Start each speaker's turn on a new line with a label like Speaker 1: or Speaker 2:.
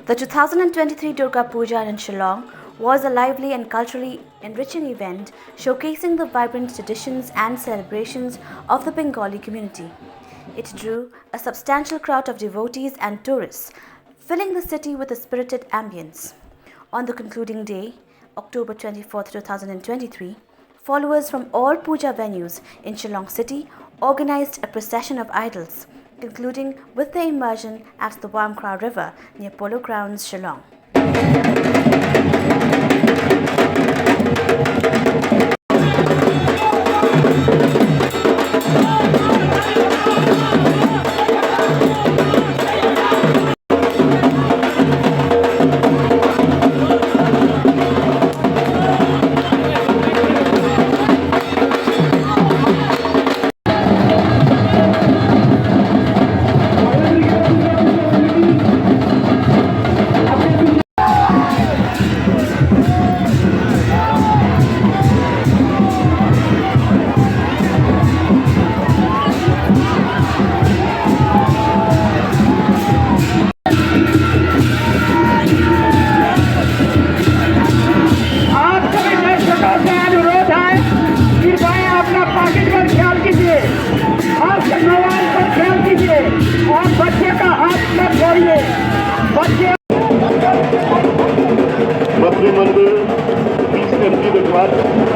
Speaker 1: The 2023 Durga Puja in Shillong was a lively and culturally enriching event showcasing the vibrant traditions and celebrations of the Bengali community. It drew a substantial crowd of devotees and tourists, filling the city with a spirited ambience. On the concluding day, October 24, 2023, followers from all puja venues in Shillong City organized a procession of idols, concluding with the immersion at the Wahumkhrah river near Polo Grounds, Shillong.
Speaker 2: मंदिर 20 फरवरी के बाद